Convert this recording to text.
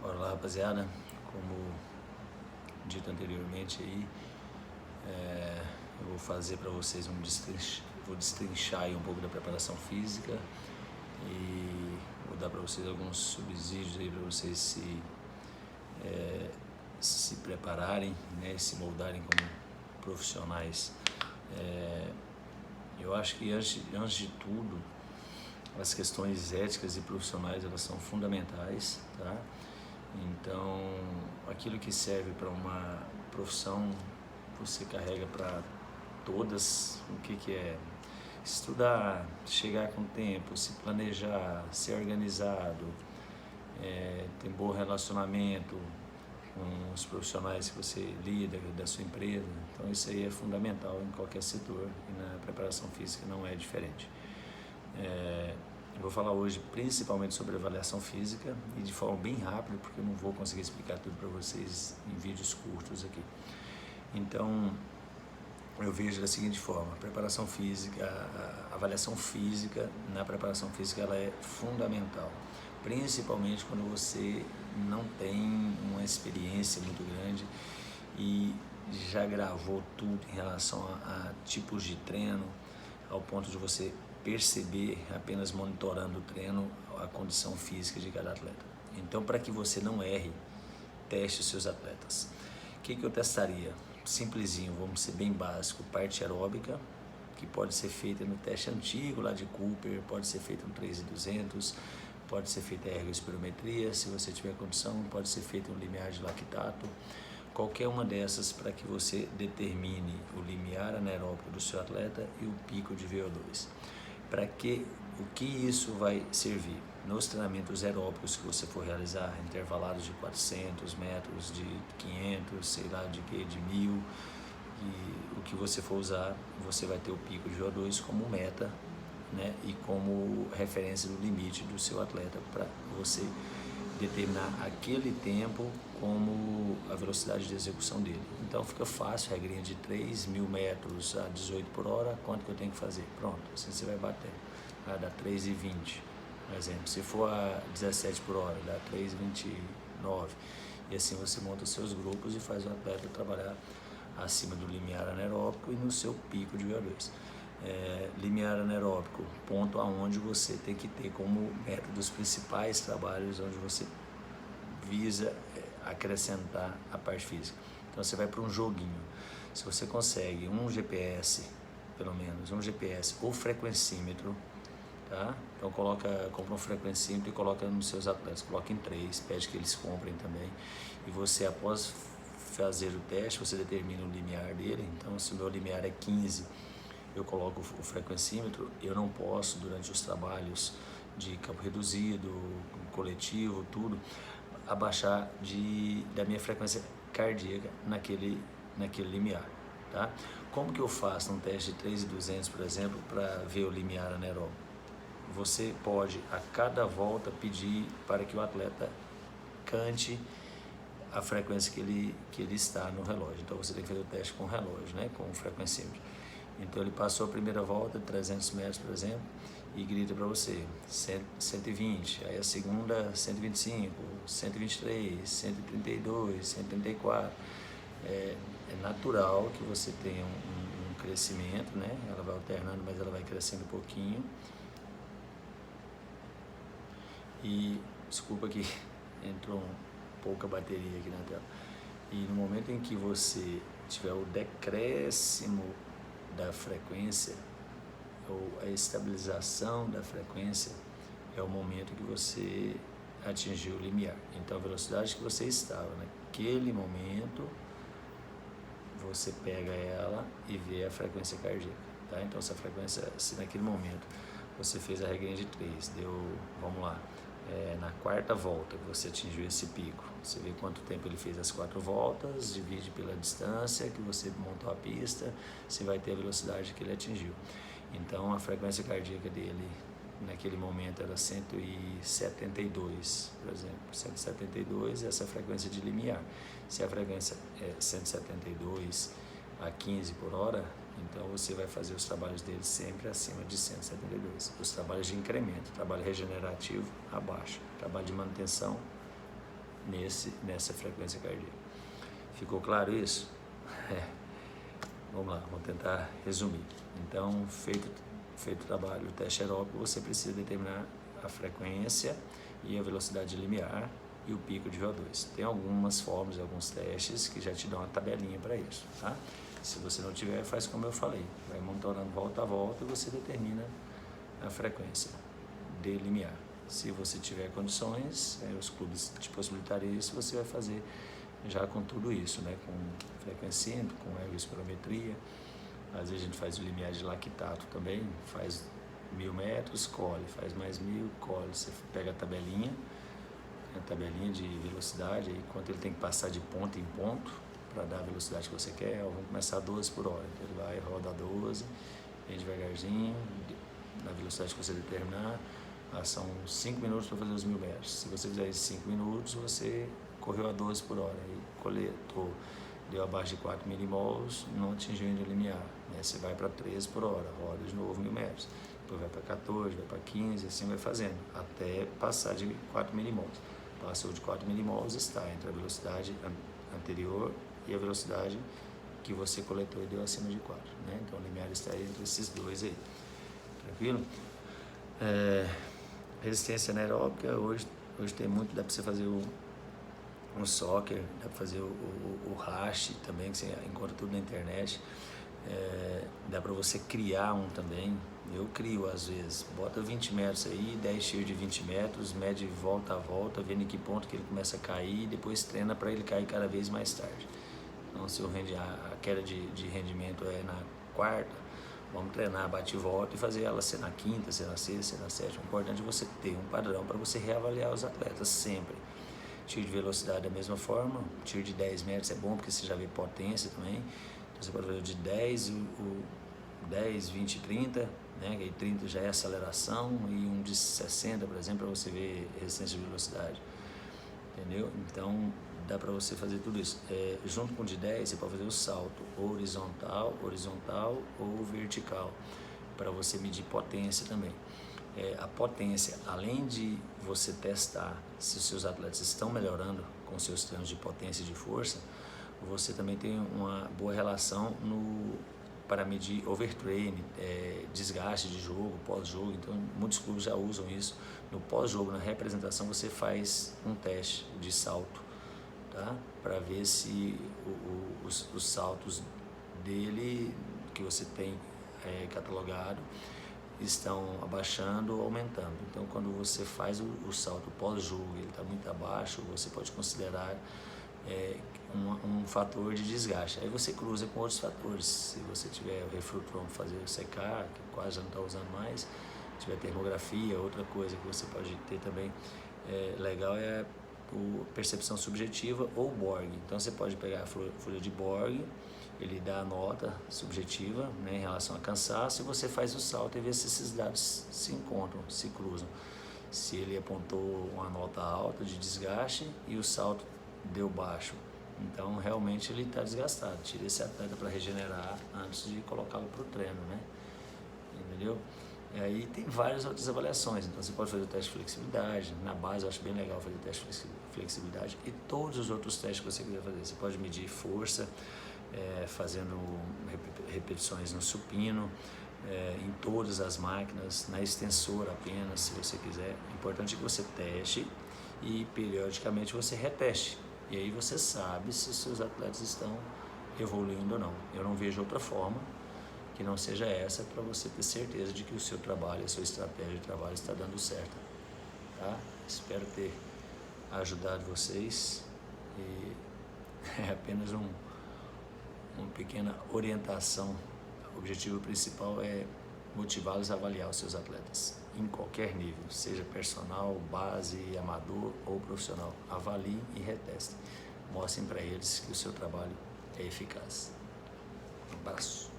Olá, rapaziada, como dito anteriormente aí, eu vou fazer para vocês vou destrinchar aí um pouco da preparação física e vou dar para vocês alguns subsídios aí para vocês se prepararem, né, se moldarem como profissionais. Eu acho que antes de tudo, as questões éticas e profissionais, elas são fundamentais, tá? Então, aquilo que serve para uma profissão, você carrega para todas. O que é? Estudar, chegar com tempo, se planejar, ser organizado, ter bom relacionamento com os profissionais que você lida, da sua empresa. Então, isso aí é fundamental em qualquer setor e na preparação física não é diferente. Eu vou falar hoje principalmente sobre avaliação física e de forma bem rápida, porque eu não vou conseguir explicar tudo para vocês em vídeos curtos aqui. Então, eu vejo da seguinte forma: a preparação física, a avaliação física na preparação física, ela é fundamental, principalmente quando você não tem uma experiência muito grande e já gravou tudo em relação a tipos de treino, ao ponto de você perceber, apenas monitorando o treino, a condição física de cada atleta. Então, para que você não erre, teste os seus atletas. O que eu testaria? Simplesinho, vamos ser bem básico: parte aeróbica, que pode ser feita no teste antigo lá de Cooper, pode ser feita no 3.200, pode ser feita ergospirometria, se você tiver condição, pode ser feita um limiar de lactato. Qualquer uma dessas, para que você determine o limiar anaeróbico do seu atleta e o pico de VO2. O que isso vai servir? Nos treinamentos aeróbicos que você for realizar, intervalados de 400 metros, de 500, sei lá, de 1.000, e o que você for usar, você vai ter o pico de VO2 como meta, né, e como referência do limite do seu atleta, para você determinar aquele tempo como a velocidade de execução dele. Então fica fácil, regrinha de 3.000 metros a 18 por hora, quanto que eu tenho que fazer? Pronto, assim você vai bater. Vai dar 3,20, por exemplo. Se for a 17 por hora, dá 3,29. E assim você monta os seus grupos e faz o atleta trabalhar acima do limiar anaeróbico e no seu pico de VO2. Limiar anaeróbico, ponto aonde você tem que ter como meta dos principais trabalhos, onde você visa acrescentar a parte física. Então você vai para um joguinho. Se você consegue um GPS, pelo menos um GPS ou frequencímetro, tá? Então compra um frequencímetro e coloca nos seus atletas, coloca em 3, pede que eles comprem também, e você, após fazer o teste, você determina o limiar dele. Então, se o meu limiar é 15, eu coloco o frequencímetro. Eu não posso, durante os trabalhos de campo reduzido, coletivo, tudo, abaixar da minha frequência cardíaca naquele limiar, tá? Como que eu faço um teste de 3.200, por exemplo, para ver o limiar anaeróbico? Você pode, a cada volta, pedir para que o atleta cante a frequência que ele está no relógio. Então você tem que fazer o teste com o relógio, né, com o frequencímetro. Então ele passou a primeira volta, 300 metros, por exemplo, e grita para você 120, aí a segunda 125, 123, 132, 134. É natural que você tenha um crescimento, né? Ela vai alternando, mas ela vai crescendo um pouquinho. E desculpa que entrou pouca bateria aqui na tela. E no momento em que você tiver o decréscimo da frequência, ou a estabilização da frequência, é o momento que você atingiu o limiar. Então a velocidade que você estava naquele momento, você pega ela e vê a frequência cardíaca, tá? Então essa frequência, se naquele momento você fez a regrinha de 3, vamos lá, na quarta volta que você atingiu esse pico, você vê quanto tempo ele fez as 4 voltas, divide pela distância que você montou a pista, você vai ter a velocidade que ele atingiu. Então a frequência cardíaca dele naquele momento era 172, por exemplo, 172 é essa frequência de limiar. Se a frequência é 172 a 15 por hora, então você vai fazer os trabalhos dele sempre acima de 172. Os trabalhos de incremento, trabalho regenerativo, abaixo. Trabalho de manutenção, nessa frequência cardíaca. Ficou claro isso? Vamos lá, vamos tentar resumir. Então, feito o trabalho, o teste aeróbico, você precisa determinar a frequência e a velocidade limiar e o pico de VO2. Tem algumas formas, alguns testes que já te dão uma tabelinha para isso, tá? Se você não tiver, faz como eu falei, vai monitorando volta a volta e você determina a frequência de limiar. Se você tiver condições, os clubes te possibilitariam isso, você vai fazer já com tudo isso, né? Com frequência, com ergospirometria. Às vezes a gente faz o limiar de lactato também, faz 1000 metros, colhe, faz mais 1000, colhe. Você pega a tabelinha de velocidade, aí quanto ele tem que passar de ponto em ponto para dar a velocidade que você quer. Vamos começar a 12 por hora, então ele vai, roda a 12, bem devagarzinho, na velocidade que você determinar. São 5 minutos para fazer os 1000 metros. Se você fizer esses 5 minutos, você correu a 12 por hora, aí coletou, deu abaixo de 4 milimols, não atingiu ainda o limiar, né? Você vai para 13 por hora, roda de novo 1000 metros, depois vai para 14, vai para 15, assim vai fazendo, até passar de 4 milimols. Passou de 4 milimols, está entre a velocidade anterior e a velocidade que você coletou e deu acima de 4, né? Então o limiar está entre esses dois aí, tranquilo? Resistência anaeróbica, hoje tem muito, dá para você fazer um soccer, dá para fazer o hash também, que você encontra tudo na internet. Dá para você criar um também. Eu crio às vezes, bota 20 metros aí, 10 tiros de 20 metros, mede volta a volta, vendo em que ponto que ele começa a cair e depois treina para ele cair cada vez mais tarde. Então se a queda de rendimento é na quarta, vamos treinar bate e volta e fazer ela ser na quinta, ser na sexta, ser na sétima. O importante é você ter um padrão para você reavaliar os atletas sempre. Tiro de velocidade da mesma forma, tiro de 10 metros é bom porque você já vê potência também. Então você pode fazer o de 10, 20, 30, né? Que aí 30 já é aceleração, e um de 60, por exemplo, para você ver resistência de velocidade. Entendeu? Então dá para você fazer tudo isso. Junto com o de 10, você pode fazer o salto horizontal ou vertical, para você medir potência também. A potência, além de você testar se os seus atletas estão melhorando com seus treinos de potência e de força, você também tem uma boa relação para medir overtraining, desgaste de jogo, pós-jogo. Então muitos clubes já usam isso. No pós-jogo, na representação, você faz um teste de salto, tá? Para ver se os saltos dele, que você tem catalogado, estão abaixando ou aumentando. Então quando você faz o salto pós-jogo, ele está muito abaixo, você pode considerar um fator de desgaste. Aí você cruza com outros fatores. Se você tiver o reflutrão para fazer secar, que quase já não está usando mais, tiver termografia, outra coisa que você pode ter também legal é a percepção subjetiva ou Borg. Então você pode pegar a folha de Borg, ele dá a nota subjetiva, né, em relação a cansaço, e você faz o salto e vê se esses dados se encontram, se cruzam. Se ele apontou uma nota alta de desgaste e o salto deu baixo, então realmente ele está desgastado. Tira esse atleta para regenerar antes de colocá-lo para o treino, né? Entendeu? E aí tem várias outras avaliações. Então você pode fazer o teste de flexibilidade. Na base eu acho bem legal fazer o teste de flexibilidade e todos os outros testes que você quiser fazer. Você pode medir força, fazendo repetições no supino, em todas as máquinas, na extensora apenas, se você quiser. O importante é que você teste e periodicamente você reteste. E aí você sabe se os seus atletas estão evoluindo ou não. Eu não vejo outra forma que não seja essa, para você ter certeza de que o seu trabalho, a sua estratégia de trabalho está dando certo, tá? Espero ter ajudado vocês, e é apenas uma pequena orientação. O objetivo principal é motivá-los a avaliar os seus atletas em qualquer nível, seja personal, base, amador ou profissional. Avaliem e retestem. Mostrem para eles que o seu trabalho é eficaz. Um abraço.